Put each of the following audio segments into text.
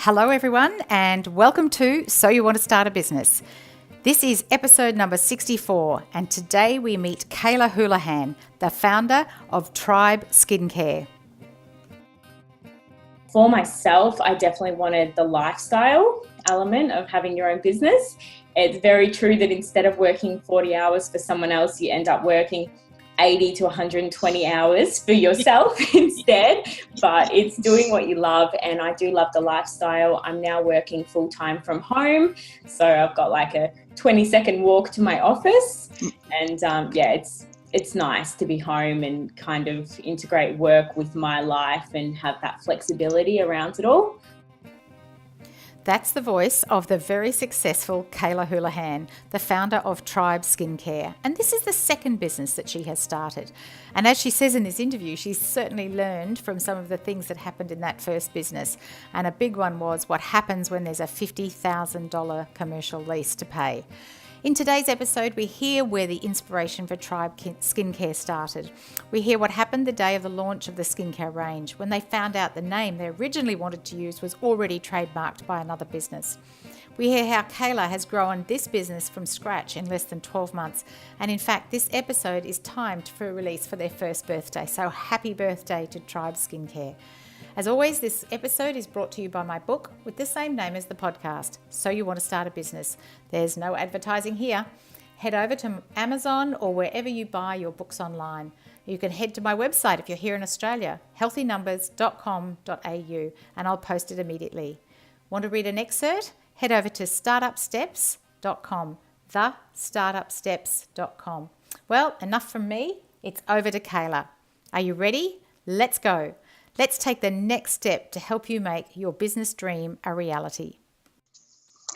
Hello everyone and welcome to So You Want to Start a Business. This is episode number 64 and today we meet Kayla Houlihan, the founder of Tribe Skincare. For myself, I definitely wanted the lifestyle element of having your own business. It's very true that instead of working 40 hours for someone else, you end up working 80 to 120 hours for yourself instead, but it's doing what you love. And I do love the lifestyle. I'm now working full time from home. So I've got like a 20-second walk to my office and it's nice to be home and kind of integrate work with my life and have that flexibility around it all. That's the voice of the very successful Kayla Houlihan, the founder of Tribe Skincare. And this is the second business that she has started. And as she says in this interview, she's certainly learned from some of the things that happened in that first business. And a big one was what happens when there's a $50,000 commercial lease to pay. In today's episode, we hear where the inspiration for Tribe Skincare started. We hear what happened the day of the launch of the skincare range when they found out the name they originally wanted to use was already trademarked by another business. We hear how Kayla has grown this business from scratch in less than 12 months. And in fact, this episode is timed for a release for their first birthday. So happy birthday to Tribe Skincare. As always, this episode is brought to you by my book with the same name as the podcast, So You Want to Start a Business. There's no advertising here. Head over to Amazon or wherever you buy your books online. You can head to my website if you're here in Australia, healthynumbers.com.au, and I'll post it immediately. Want to read an excerpt? Head over to startupsteps.com, thestartupsteps.com. Well, enough from me. It's over to Kayla. Are you ready? Let's go. Let's take the next step to help you make your business dream a reality.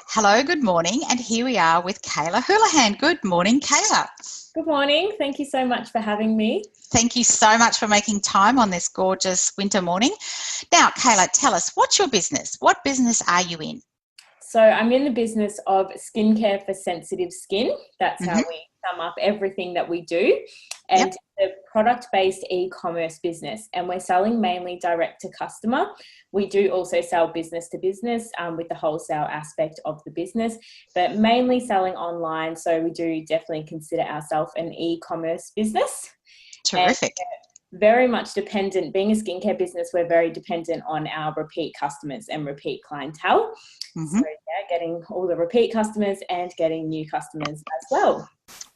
Hello, good morning. And here we are with Kayla Houlihan. Good morning, Kayla. Good morning. Thank you so much for having me. Thank you so much for making time on this gorgeous winter morning. Now, Kayla, tell us, what's your business? What business are you in? So I'm in the business of skincare for sensitive skin. That's how we sum up everything that we do. And it's a product-based e-commerce business. And we're selling mainly direct to customer. We do also sell business to business with the wholesale aspect of the business, but mainly selling online. So we do definitely consider ourselves an e-commerce business. Terrific. And very much dependent, being a skincare business, we're very dependent on our repeat customers and repeat clientele. So getting all the repeat customers and getting new customers as well.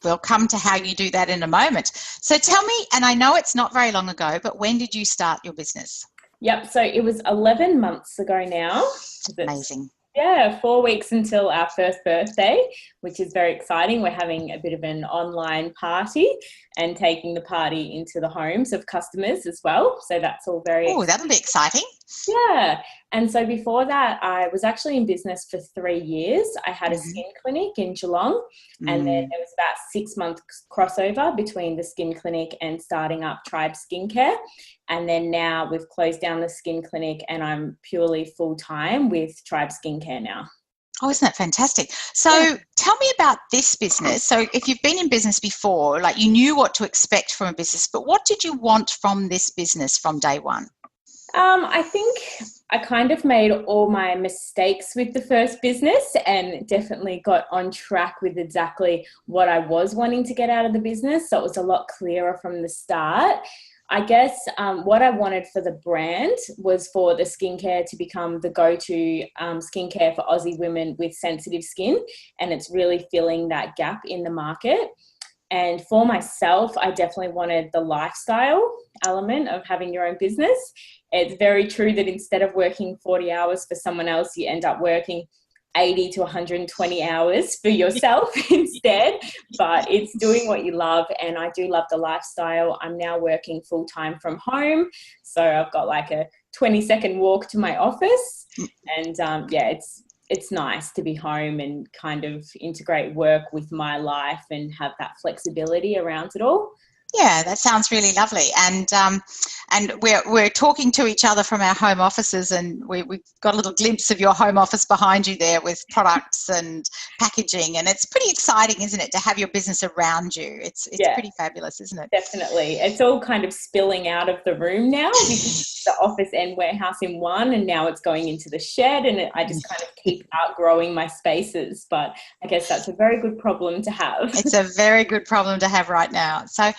We'll come to how you do that in a moment. So tell me, and I know it's not very long ago, but when did you start your business? Yep, so it was 11 months ago now. Amazing. 4 weeks until our first birthday, which is very exciting. We're having a bit of an online party and taking the party into the homes of customers as well. So that's all very exciting. Oh, that'll be exciting. Yeah. And so before that, I was actually in business for 3 years. I had a skin clinic in Geelong, and then there was about 6 months crossover between the skin clinic and starting up Tribe Skincare. And then now we've closed down the skin clinic and I'm purely full-time with Tribe Skincare now. Oh, isn't that fantastic? So tell me about this business. So if you've been in business before, like you knew what to expect from a business, but what did you want from this business from day one? I think I kind of made all my mistakes with the first business and definitely got on track with exactly what I was wanting to get out of the business. So it was a lot clearer from the start. I guess what I wanted for the brand was for the skincare to become the go-to skincare for Aussie women with sensitive skin, and it's really filling that gap in the market. And for myself, I definitely wanted the lifestyle element of having your own business. It's very true that instead of working 40 hours for someone else, you end up working 80 to 120 hours for yourself instead, but it's doing what you love. And I do love the lifestyle. I'm now working full time from home. So I've got like a 20-second walk to my office and it's nice to be home and kind of integrate work with my life and have that flexibility around it all. Yeah, that sounds really lovely. And we're talking to each other from our home offices, and we've got a little glimpse of your home office behind you there with products and packaging, and it's pretty exciting, isn't it, to have your business around you? It's Yeah. pretty fabulous, isn't it? Definitely. It's all kind of spilling out of the room now because it's the office and warehouse in one, and now it's going into the shed, and I just kind of keep outgrowing my spaces. But I guess that's a very good problem to have. It's a very good problem to have right now. So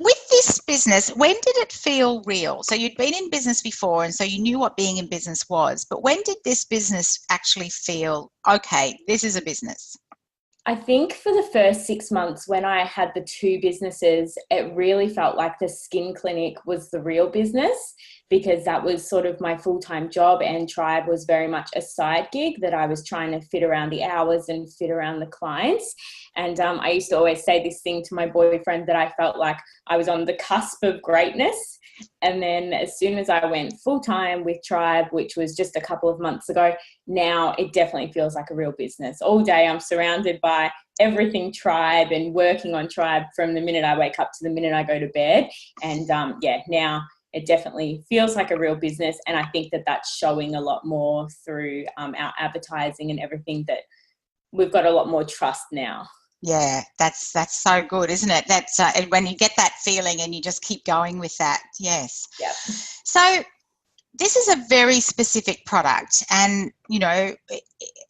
with this business, when did it feel real? So you'd been in business before, and so you knew what being in business was, but when did this business actually feel, okay, this is a business? I think for the first 6 months when I had the two businesses, it really felt like the skin clinic was the real business, because that was sort of my full-time job, and Tribe was very much a side gig that I was trying to fit around the hours and fit around the clients. And I used to always say this thing to my boyfriend, that I felt like I was on the cusp of greatness. And then as soon as I went full-time with Tribe, which was just a couple of months ago, now it definitely feels like a real business. All day I'm surrounded by everything Tribe and working on Tribe from the minute I wake up to the minute I go to bed. And now it definitely feels like a real business. And I think that that's showing a lot more through our advertising and everything, that we've got a lot more trust now. Yeah, that's so good, isn't it? That's when you get that feeling and you just keep going with that. Yes. Yeah. So this is a very specific product, and you know,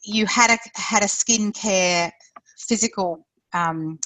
you had a skincare physical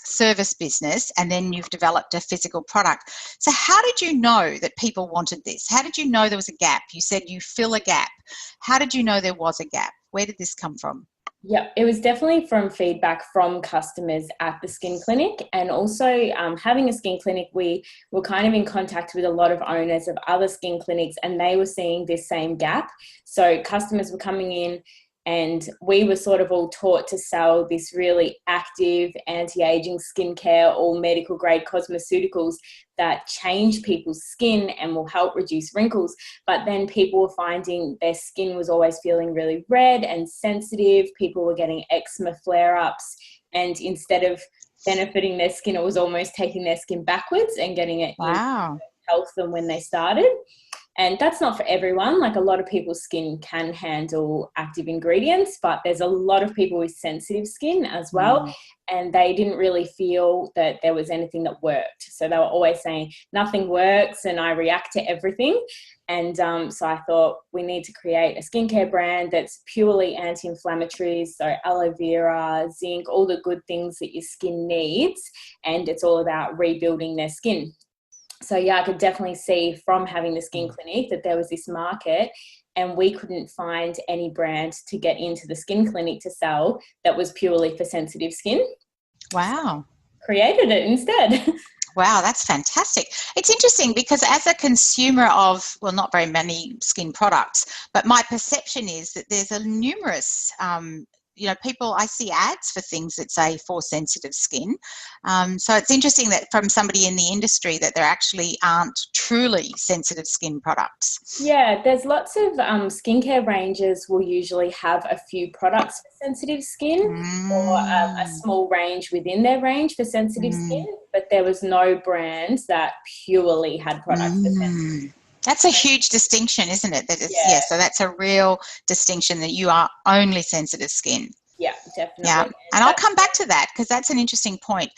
service business, and then you've developed a physical product. So how did you know that people wanted this? How did you know there was a gap? You said you fill a gap. How did you know there was a gap? Where did this come from? Yeah, it was definitely from feedback from customers at the skin clinic, and also having a skin clinic, we were kind of in contact with a lot of owners of other skin clinics, and they were seeing this same gap. So customers were coming in, and we were sort of all taught to sell this really active anti-aging skincare, all medical grade cosmeceuticals that change people's skin and will help reduce wrinkles. But then people were finding their skin was always feeling really red and sensitive. People were getting eczema flare-ups, and instead of benefiting their skin, it was almost taking their skin backwards and getting it in health than when they started. And that's not for everyone. Like, a lot of people's skin can handle active ingredients, but there's a lot of people with sensitive skin as well. And they didn't really feel that there was anything that worked. So they were always saying, nothing works and I react to everything. And so I thought, we need to create a skincare brand that's purely anti-inflammatories. So aloe vera, zinc, all the good things that your skin needs. And it's all about rebuilding their skin. So yeah, I could definitely see from having the skin clinic that there was this market, and we couldn't find any brand to get into the skin clinic to sell that was purely for sensitive skin. Wow. So created it instead. Wow, that's fantastic. It's interesting because as a consumer of, well, not very many skin products, but my perception is that there's a numerous people, I see ads for things that say for sensitive skin. So it's interesting that from somebody in the industry that there actually aren't truly sensitive skin products. Yeah, there's lots of skincare ranges will usually have a few products for sensitive skin, or a small range within their range for sensitive skin, but there was no brand that purely had products for sensitive skin. That's a huge distinction, isn't it? That it's, so that's a real distinction, that you are only sensitive skin. Yeah, definitely. Yeah, and I'll come back to that because that's an interesting point.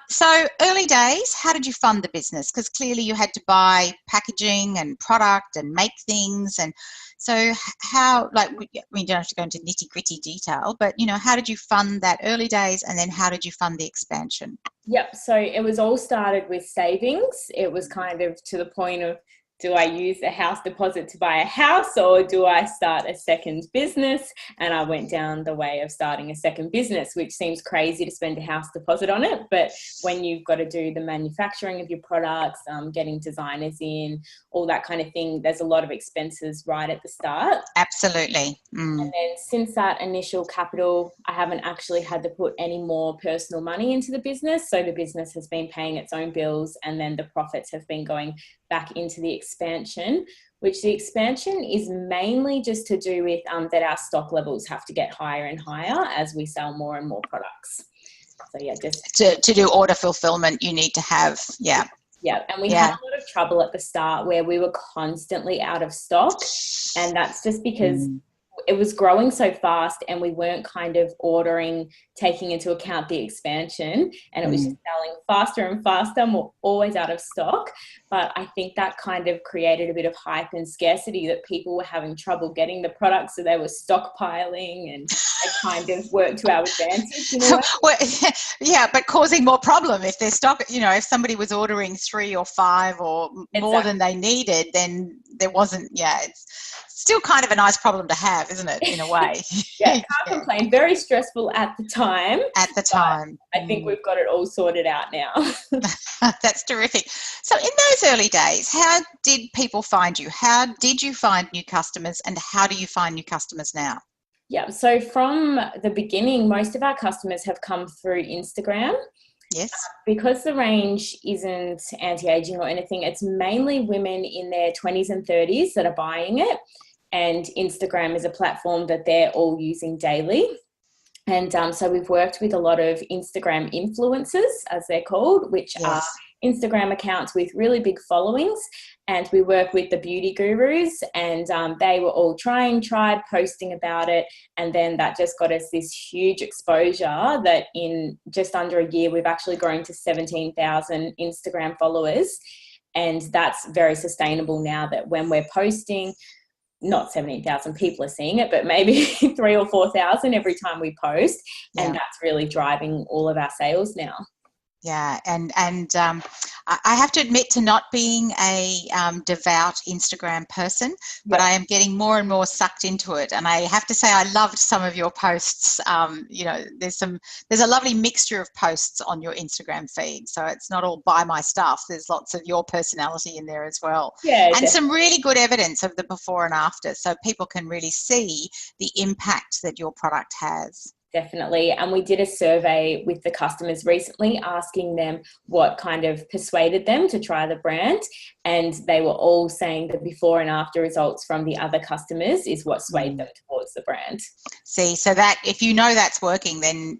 So early days, how did you fund the business? Because clearly you had to buy packaging and product and make things. And so how, like, we don't have to go into nitty gritty detail, but, how did you fund that early days, and then how did you fund the expansion? Yep. So it was all started with savings. It was kind of to the point of, do I use a house deposit to buy a house, or do I start a second business? And I went down the way of starting a second business, which seems crazy to spend a house deposit on it. But when you've got to do the manufacturing of your products, getting designers in, all that kind of thing, there's a lot of expenses right at the start. Absolutely. And then since that initial capital, I haven't actually had to put any more personal money into the business. So the business has been paying its own bills, and then the profits have been going back into the expansion, which the expansion is mainly just to do with that our stock levels have to get higher and higher as we sell more and more products. So yeah, just to do order fulfillment, you need to have, yeah. And we had a lot of trouble at the start where we were constantly out of stock. And that's just because it was growing so fast and we weren't kind of taking into account the expansion, and it was just selling faster and faster and we're always out of stock. But I think that kind of created a bit of hype and scarcity that people were having trouble getting the product, so they were stockpiling, and it kind of worked to our advantage, you know. Well, yeah, but causing more problem if their stock, you know, if somebody was ordering 3 or 5 or more than they needed, then there wasn't, it's still kind of a nice problem to have, isn't it, in a way? Can't complain. Very stressful at the time. I think we've got it all sorted out now. That's terrific. So in those early days, how did people find you? How did you find new customers, and how do you find new customers now? Yeah, so from the beginning, most of our customers have come through Instagram. Yes. Because the range isn't anti-aging or anything, it's mainly women in their 20s and 30s that are buying it. And Instagram is a platform that they're all using daily. And so we've worked with a lot of Instagram influencers, as they're called, which are Instagram accounts with really big followings. And we work with the beauty gurus, and they were all tried posting about it. And then that just got us this huge exposure that in just under a year, we've actually grown to 17,000 Instagram followers. And that's very sustainable now, that when we're posting, not 17,000 people are seeing it, but maybe 3,000 or 4,000 every time we post. And that's really driving all of our sales now. Yeah, and I have to admit to not being a devout Instagram person, but I am getting more and more sucked into it. And I have to say, I loved some of your posts. You know, there's a lovely mixture of posts on your Instagram feed, so it's not all buy my stuff. There's lots of your personality in there as well, and some really good evidence of the before and after, so people can really see the impact that your product has. Definitely. And we did a survey with the customers recently asking them what kind of persuaded them to try the brand. And they were all saying the before and after results from the other customers is what swayed them towards the brand. See, so that if you know that's working, then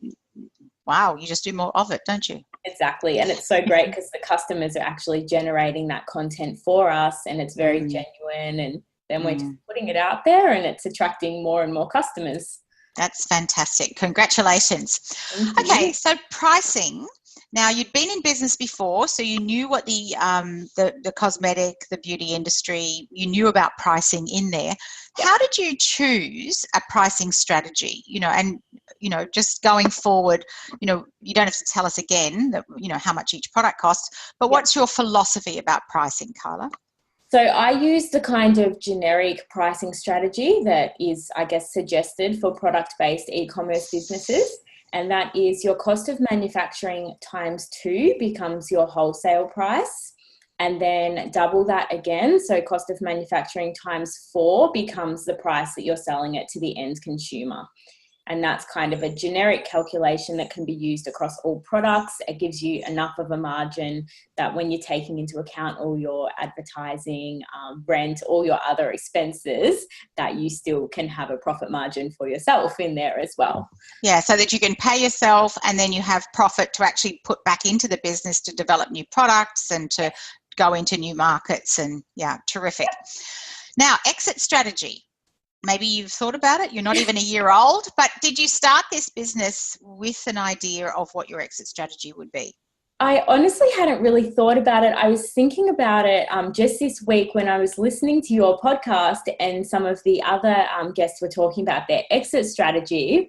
wow, you just do more of it, don't you? Exactly. And it's so great because the customers are actually generating that content for us, and it's very genuine. And then we're just putting it out there and it's attracting more and more customers. That's fantastic. Congratulations. Okay, so pricing. Now, you'd been in business before, so you knew what the cosmetic, the beauty industry, you knew about pricing in there. How did you choose a pricing strategy? You know, and, you know, just going forward, you know, you don't have to tell us again that, you know, how much each product costs, but what's your philosophy about pricing, Kayla? So I use the kind of generic pricing strategy that is, I guess, suggested for product-based e-commerce businesses. And that is your cost of manufacturing times 2 becomes your wholesale price. And then double that again. So cost of manufacturing times 4 becomes the price that you're selling it to the end consumer. And that's kind of a generic calculation that can be used across all products. It gives you enough of a margin that when you're taking into account all your advertising, rent, all your other expenses, that you still can have a profit margin for yourself in there as well. Yeah, so that you can pay yourself and then you have profit to actually put back into the business to develop new products and to go into new markets. And yeah, terrific. Now, exit strategy. Maybe you've thought about it. You're not even a year old, but did you start this business with an idea of what your exit strategy would be? I honestly hadn't really thought about it. I was thinking about it just this week when I was listening to your podcast, and some of the other guests were talking about their exit strategy.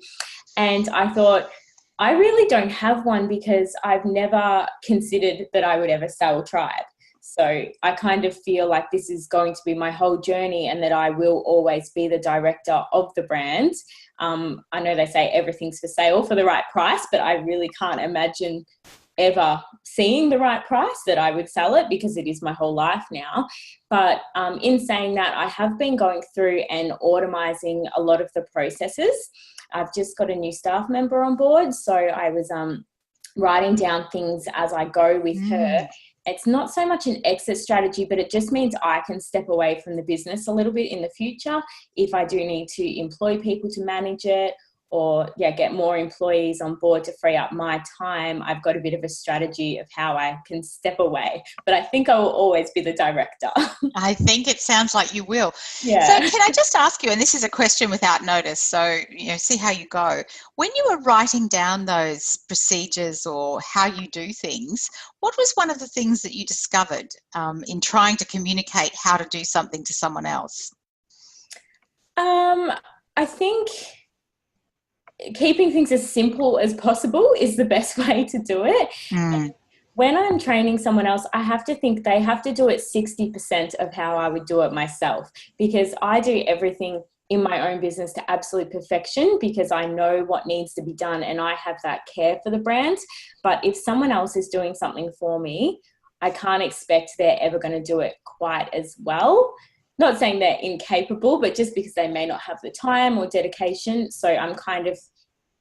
And I thought, I really don't have one because I've never considered that I would ever sell Tribe. So I kind of feel like this is going to be my whole journey, and that I will always be the director of the brand. I know they say everything's for sale for the right price, but I really can't imagine ever seeing the right price that I would sell it, because it is my whole life now. But in saying that, I have been going through and automizing a lot of the processes. I've just got a new staff member on board, so I was writing down things as I go with her. It's not so much an exit strategy, but it just means I can step away from the business a little bit in the future if I do need to employ people to manage it, or get more employees on board to free up my time, I've got a bit of a strategy of how I can step away. But I think I will always be the director. I think it sounds like you will. Yeah. So can I just ask you, and this is a question without notice, so see how you go. When you were writing down those procedures or how you do things, what was one of the things that you discovered in trying to communicate how to do something to someone else? I think keeping things as simple as possible is the best way to do it. When I'm training someone else, I have to think they have to do it 60% of how I would do it myself, because I do everything in my own business to absolute perfection because I know what needs to be done and I have that care for the brand. But if someone else is doing something for me, I can't expect they're ever going to do it quite as well. Not saying they're incapable, but just because they may not have the time or dedication. So I'm kind of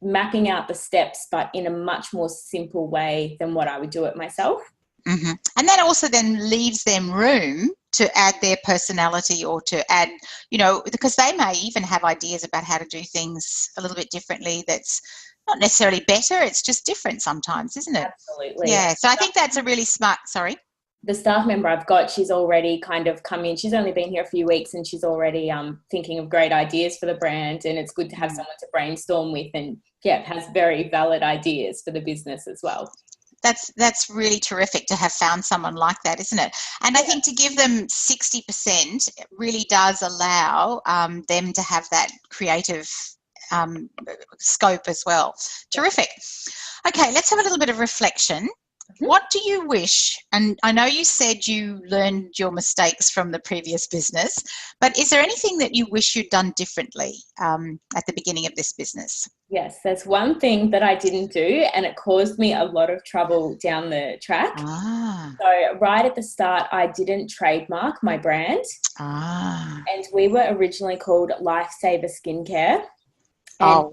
mapping out the steps, but in a much more simple way than what I would do it myself. And that also then leaves them room to add their personality or to add, because they may even have ideas about how to do things a little bit differently. That's not necessarily better. It's just different sometimes, isn't it? Absolutely. Yeah. So I think that's a really smart, The staff member I've got, she's already kind of come in. She's only been here a few weeks and she's already thinking of great ideas for the brand, and it's good to have someone to brainstorm with, and has very valid ideas for the business as well. That's really terrific to have found someone like that, isn't it? And I think to give them 60% really does allow them to have that creative scope as well. Terrific. Okay, let's have a little bit of reflection. What do you wish, and I know you said you learned your mistakes from the previous business, but is there anything that you wish you'd done differently at the beginning of this business? Yes, there's one thing that I didn't do and it caused me a lot of trouble down the track. So right at the start, I didn't trademark my brand. And we were originally called Lifesaver Skincare. And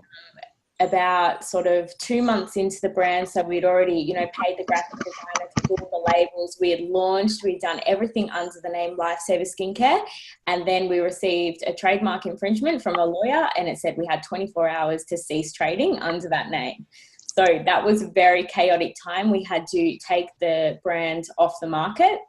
about sort of 2 months into the brand, so we'd already, paid the graphic designer to do all the labels. We had launched, we'd done everything under the name Lifesaver Skincare, and then we received a trademark infringement from a lawyer, and it said we had 24 hours to cease trading under that name. So that was a very chaotic time. We had to take the brand off the market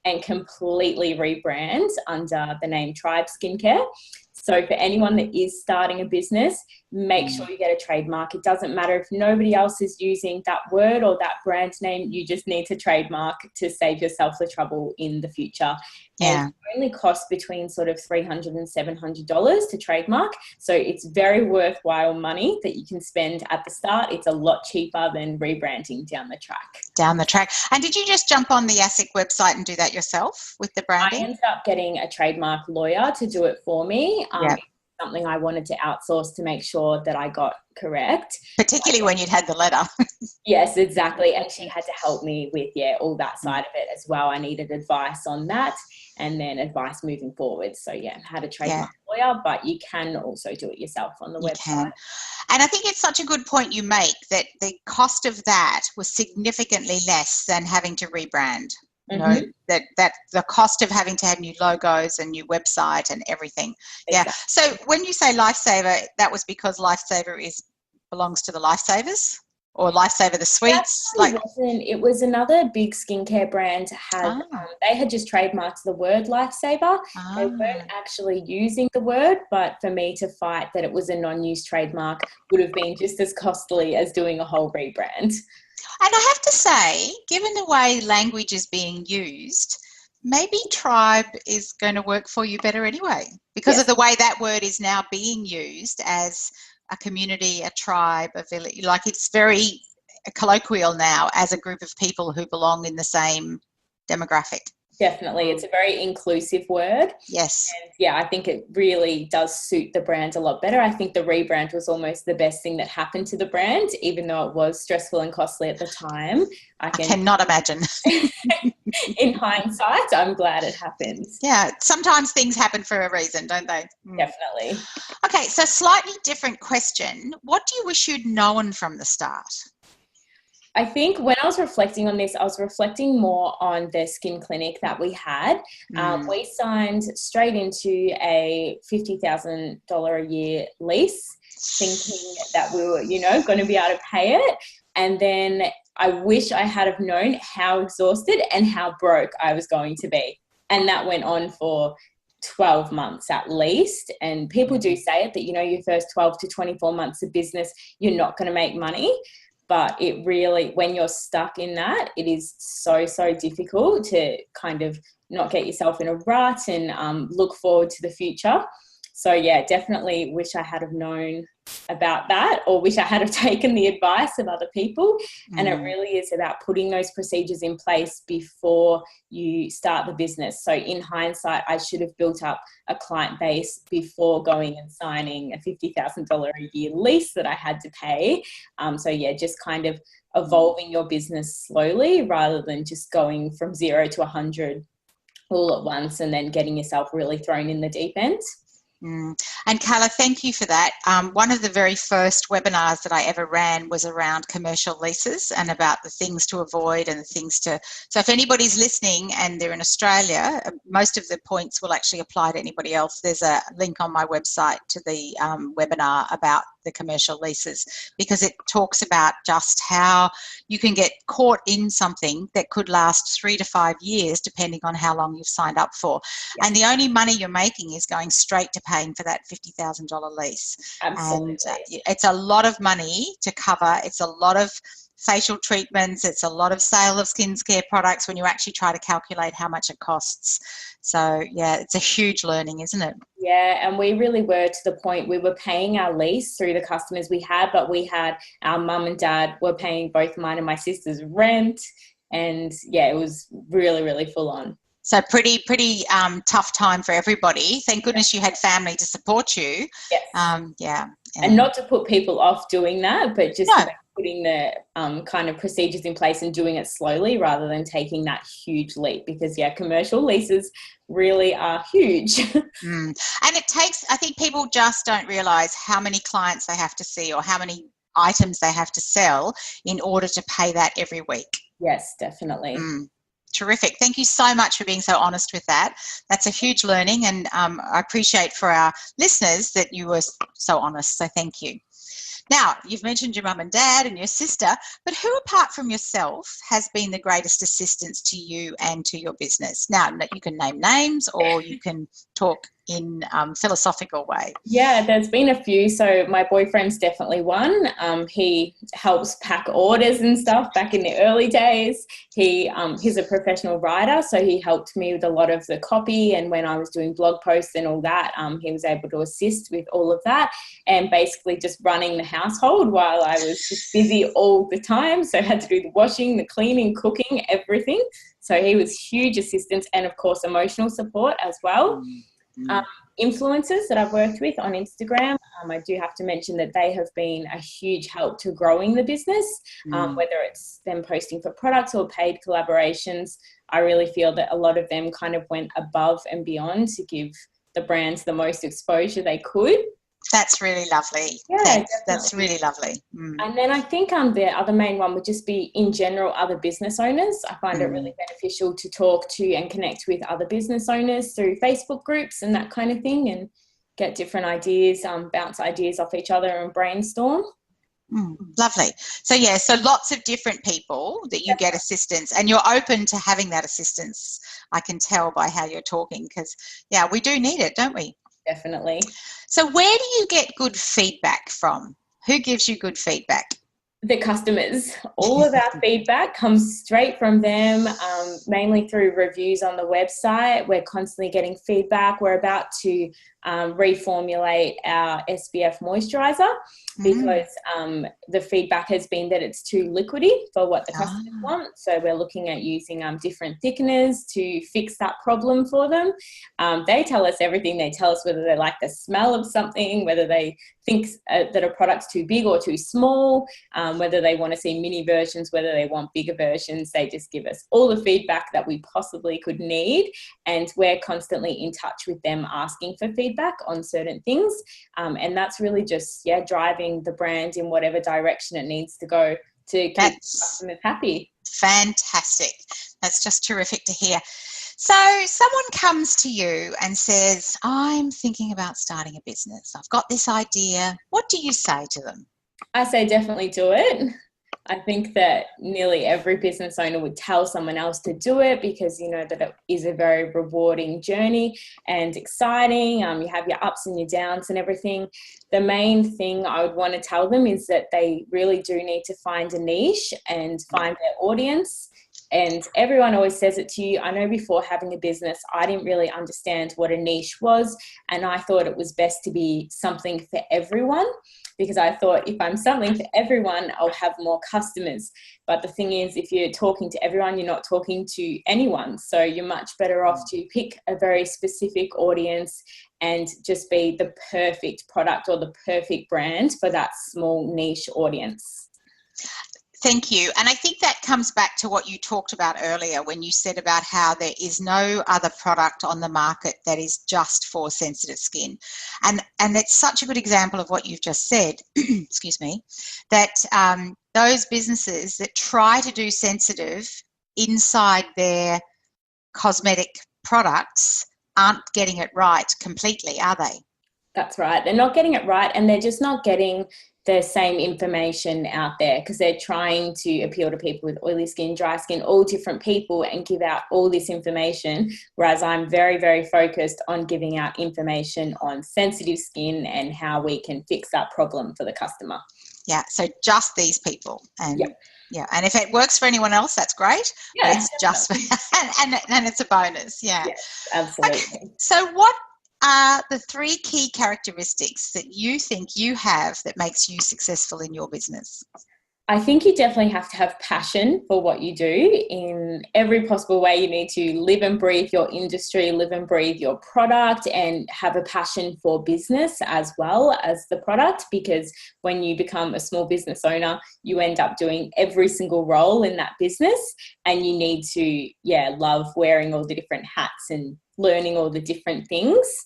and completely rebrand under the name Tribe Skincare. So for anyone that is starting a business, make sure you get a trademark. It doesn't matter if nobody else is using that word or that brand name, you just need to trademark to save yourself the trouble in the future. And it only costs between sort of $300 and $700 to trademark. So it's very worthwhile money that you can spend at the start. It's a lot cheaper than rebranding down the track. And did you just jump on the ASIC website and do that yourself with the branding? I ended up getting a trademark lawyer to do it for me. Something I wanted to outsource to make sure that I got correct. Particularly when you'd had the letter. Yes, exactly. And she had to help me with, all that side of it as well. I needed advice on that and then advice moving forward. So, had a trademark lawyer, but you can also do it yourself on the website. And I think it's such a good point you make that the cost of that was significantly less than having to rebrand. That the cost of having to have new logos and new website and everything. Exactly. So when you say Lifesaver, that was because Lifesaver belongs to the Lifesavers or Lifesaver the sweets? It was another big skincare brand they had just trademarked the word Lifesaver. They weren't actually using the word, but for me to fight that it was a non-use trademark would have been just as costly as doing a whole rebrand. And I have to say, given the way language is being used, maybe Tribe is going to work for you better anyway because of the way that word is now being used as a community, a tribe, a village. Like it's very colloquial now as a group of people who belong in the same demographic. Definitely. It's a very inclusive word. Yes. And I think it really does suit the brand a lot better. I think the rebrand was almost the best thing that happened to the brand, even though it was stressful and costly at the time. I cannot imagine. In hindsight, I'm glad it happened. Yeah, sometimes things happen for a reason, don't they? Definitely. Okay, so slightly different question. What do you wish you'd known from the start? I think when I was reflecting on this, I was reflecting more on the skin clinic that we had. We signed straight into a $50,000 a year lease, thinking that we were, going to be able to pay it. And then I wish I had have known how exhausted and how broke I was going to be. And that went on for 12 months at least. And people do say it that, your first 12 to 24 months of business, you're not going to make money. But it really, when you're stuck in that, it is so, so difficult to kind of not get yourself in a rut and look forward to the future. So, yeah, definitely wish I had have known about that, or wish I had have taken the advice of other people. And it really is about putting those procedures in place before you start the business. So in hindsight, I should have built up a client base before going and signing a $50,000 a year lease that I had to pay. So, yeah, just kind of evolving your business slowly rather than just going from 0 to 100 all at once and then getting yourself really thrown in the deep end. And Kayla, thank you for that. One of the very first webinars that I ever ran was around commercial leases and about the things to avoid and the things to, so if anybody's listening and they're in Australia, most of the points will actually apply to anybody else. There's a link on my website to the webinar about the commercial leases, because it talks about just how you can get caught in something that could last 3 to 5 years depending on how long you've signed up for. Yes. And the only money you're making is going straight to paying for that $50,000 lease. Absolutely. And it's a lot of money to cover. It's a lot of facial treatments. It's a lot of sale of skincare products when you actually try to calculate how much it costs. So, yeah, it's a huge learning, isn't it? Yeah, and we really were to the point we were paying our lease through the customers we had, but we had our mum and dad were paying both mine and my sister's rent. And, yeah, it was really, really full on. So pretty tough time for everybody. Thank goodness you had family to support you. Yes. Yeah. And not to put people off doing that, but just putting the kind of procedures in place and doing it slowly rather than taking that huge leap, because, yeah, commercial leases really are huge. And it takes, I think people just don't realise how many clients they have to see or how many items they have to sell in order to pay that every week. Yes, definitely. Terrific. Thank you so much for being so honest with that. That's a huge learning, and I appreciate for our listeners that you were so honest. So thank you. Now, you've mentioned your mum and dad and your sister, but who apart from yourself has been the greatest assistance to you and to your business? Now, you can name names or you can talk in philosophical way. Yeah, there's been a few. So my boyfriend's definitely one. He helps pack orders and stuff back in the early days. He's a professional writer, so he helped me with a lot of the copy, and when I was doing blog posts and all that, he was able to assist with all of that and basically just running the household while I was just busy all the time. So I had to do the washing, the cleaning, cooking, everything. So he was huge assistance, and of course emotional support as well. Influencers that I've worked with on Instagram, I do have to mention that they have been a huge help to growing the business, whether it's them posting for products or paid collaborations. I really feel that a lot of them kind of went above and beyond to give the brands the most exposure they could. That's really lovely. Yeah, that's really lovely. And then I think the other main one would just be, in general, other business owners. I find it really beneficial to talk to and connect with other business owners through Facebook groups and that kind of thing, and get different ideas, bounce ideas off each other and brainstorm. Lovely. So, yeah, so lots of different people that you get assistance, and you're open to having that assistance. I can tell by how you're talking, because, yeah, we do need it, don't we? Definitely. So where do you get good feedback from? Who gives you good feedback? The customers. All of our feedback comes straight from them, mainly through reviews on the website. We're constantly getting feedback. We're about to reformulate our SPF moisturizer because the feedback has been that it's too liquidy for what the customers want. So we're looking at using different thickeners to fix that problem for them. They tell us everything. They tell us whether they like the smell of something, whether they think that a product's too big or too small, whether they want to see mini versions, whether they want bigger versions. They just give us all the feedback that we possibly could need, and we're constantly in touch with them asking for feedback on certain things, and that's really just driving the brand in whatever direction it needs to go to keep customers happy. Fantastic. That's just terrific to hear. So someone comes to you and says, I'm thinking about starting a business. I've got this idea. What do you say to them? I say definitely do it. I think that nearly every business owner would tell someone else to do it because you know that it is a very rewarding journey and exciting. You have your ups and your downs and everything. The main thing I would want to tell them is that they really do need to find a niche and find their audience. And everyone always says it to you. I know before having a business, I didn't really understand what a niche was. And I thought it was best to be something for everyone because I thought if I'm something for everyone, I'll have more customers. But the thing is, if you're talking to everyone, you're not talking to anyone. So you're much better off to pick a very specific audience and just be the perfect product or the perfect brand for that small niche audience. Thank you. And I think that comes back to what you talked about earlier when you said about how there is no other product on the market that is just for sensitive skin. And it's such a good example of what you've just said, excuse me, that those businesses that try to do sensitive inside their cosmetic products aren't getting it right completely, are they? That's right. They're not getting it right, and they're just not getting the same information out there because they're trying to appeal to people with oily skin, dry skin, all different people, and give out all this information. Whereas I'm very, very focused on giving out information on sensitive skin and how we can fix that problem for the customer. Yeah. So just these people. And yeah. And if it works for anyone else, that's great. Yeah, but it's just and it's a bonus. Yeah. Yes, absolutely. Okay. So what are the 3 key characteristics that you think you have that makes you successful in your business? I think you definitely have to have passion for what you do in every possible way. You need to live and breathe your industry, live and breathe your product, and have a passion for business as well as the product, because when you become a small business owner, you end up doing every single role in that business, and you need to, love wearing all the different hats and learning all the different things.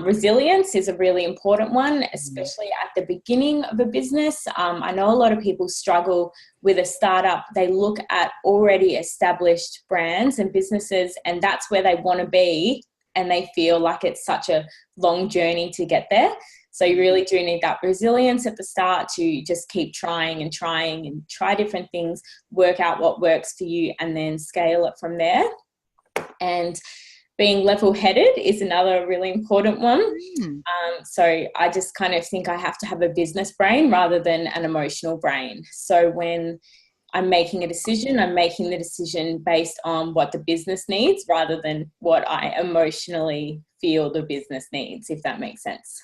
Resilience is a really important one, especially at the beginning of a business. I know a lot of people struggle with a startup. They look at already established brands and businesses, and that's where they want to be, and they feel like it's such a long journey to get there. So you really do need that resilience at the start to just keep trying and try different things, work out what works for you, and then scale it from there. And being level-headed is another really important one. So I just kind of think I have to have a business brain rather than an emotional brain. So when I'm making a decision, I'm making the decision based on what the business needs rather than what I emotionally feel the business needs, if that makes sense.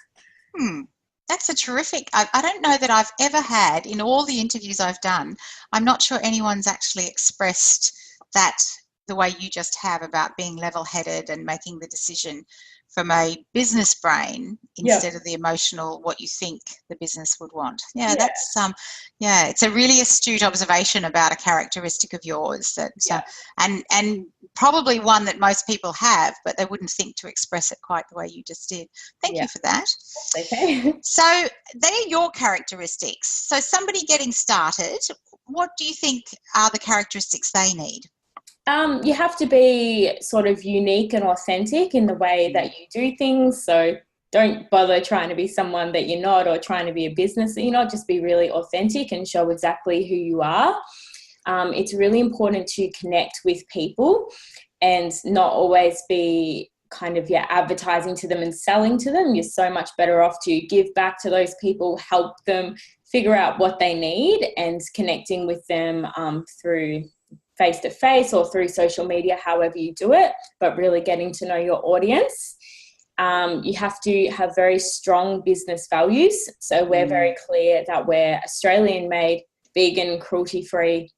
That's a terrific, I don't know that I've ever had, in all the interviews I've done, I'm not sure anyone's actually expressed that the way you just have about being level-headed and making the decision from a business brain instead of the emotional, what you think the business would want. That's it's a really astute observation about a characteristic of yours that and probably one that most people have, but they wouldn't think to express it quite the way you just did. Thank you for that. Okay. So they're your characteristics. So somebody getting started, what do you think are the characteristics they need? You have to be sort of unique and authentic in the way that you do things. So don't bother trying to be someone that you're not, or trying to be a business that you're not. Just be really authentic and show exactly who you are. It's really important to connect with people and not always be kind of advertising to them and selling to them. You're so much better off to give back to those people, help them figure out what they need, and connecting with them through face-to-face or through social media, however you do it, but really getting to know your audience. You have to have very strong business values. So we're very clear that we're Australian-made, vegan, cruelty-free,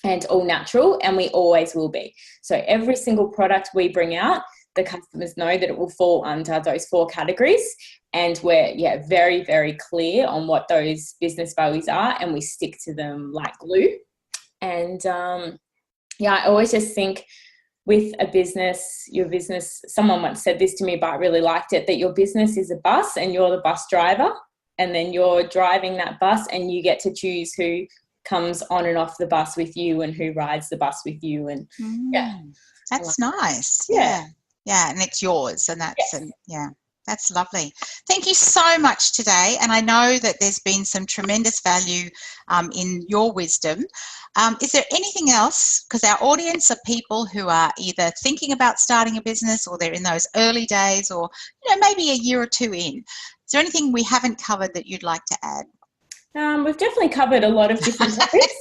and all natural, and we always will be. So every single product we bring out, the customers know that it will fall under those 4 categories, and we're very, very clear on what those business values are, and we stick to them like glue. And I always just think with a business, your business, someone once said this to me, but I really liked it, that your business is a bus and you're the bus driver, and then you're driving that bus and you get to choose who comes on and off the bus with you and who rides the bus with you. And That's nice. Yeah. Yeah, and it's yours, and that's Yes. that's lovely. Thank you so much today, and I know that there's been some tremendous value in your wisdom. Is there anything else, because our audience are people who are either thinking about starting a business, or they're in those early days, or maybe a year or two in. Is there anything we haven't covered that you'd like to add? We've definitely covered a lot of different topics,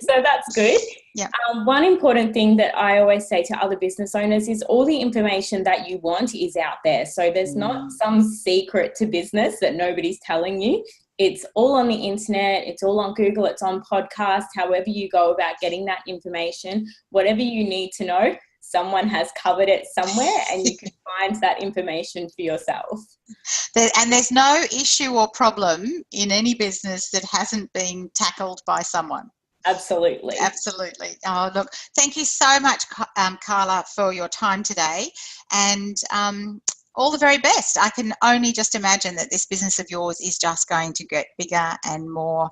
so that's good. Yeah. One important thing that I always say to other business owners is all the information that you want is out there. So there's not some secret to business that nobody's telling you. It's all on the internet. It's all on Google. It's on podcasts. However you go about getting that information, whatever you need to know, someone has covered it somewhere, and you can find that information for yourself. And there's no issue or problem in any business that hasn't been tackled by someone. Absolutely. Oh, look, thank you so much, Carla, for your time today, and all the very best. I can only just imagine that this business of yours is just going to get bigger and more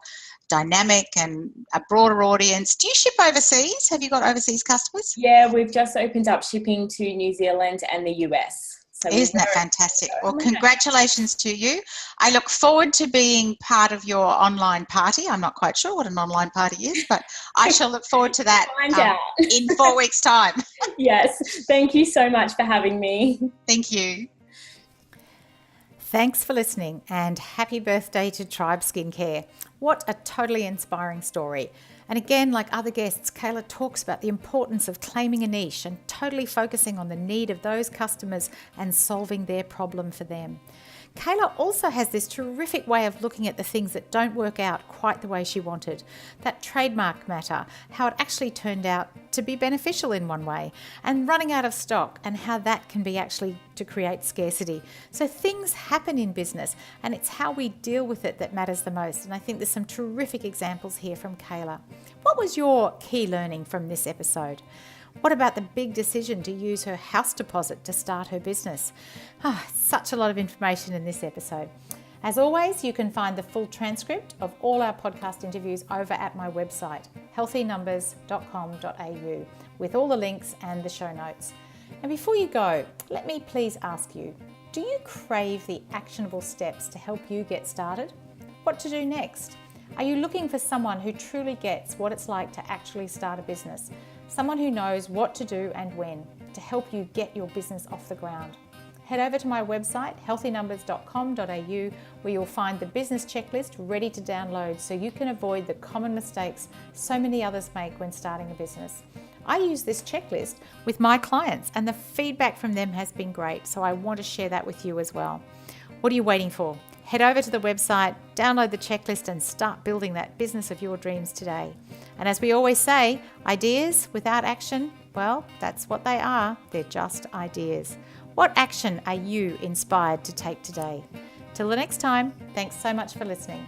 dynamic and a broader audience. Do you ship overseas? Have you got overseas customers? Yeah, we've just opened up shipping to New Zealand and the US. So isn't that fantastic? Well, congratulations to you. I look forward to being part of your online party. I'm not quite sure what an online party is, but I shall look forward to that in 4 weeks' time. Yes. Thank you so much for having me. Thank you. Thanks for listening, and happy birthday to Tribe Skincare. What a totally inspiring story. And again, like other guests, Kayla talks about the importance of claiming a niche and totally focusing on the need of those customers and solving their problem for them. Kayla also has this terrific way of looking at the things that don't work out quite the way she wanted. That trademark matter, how it actually turned out to be beneficial in one way, and running out of stock, and how that can be actually to create scarcity. So things happen in business, and it's how we deal with it that matters the most. And I think there's some terrific examples here from Kayla. What was your key learning from this episode? What about the big decision to use her house deposit to start her business? Such a lot of information in this episode. As always, you can find the full transcript of all our podcast interviews over at my website, healthynumbers.com.au, with all the links and the show notes. And before you go, let me please ask you, do you crave the actionable steps to help you get started? What to do next? Are you looking for someone who truly gets what it's like to actually start a business? Someone who knows what to do and when to help you get your business off the ground? Head over to my website, healthynumbers.com.au, where you'll find the business checklist ready to download so you can avoid the common mistakes so many others make when starting a business. I use this checklist with my clients, and the feedback from them has been great, so I want to share that with you as well. What are you waiting for? Head over to the website, download the checklist, and start building that business of your dreams today. And as we always say, ideas without action, well, that's what they are. They're just ideas. What action are you inspired to take today? Till the next time, thanks so much for listening.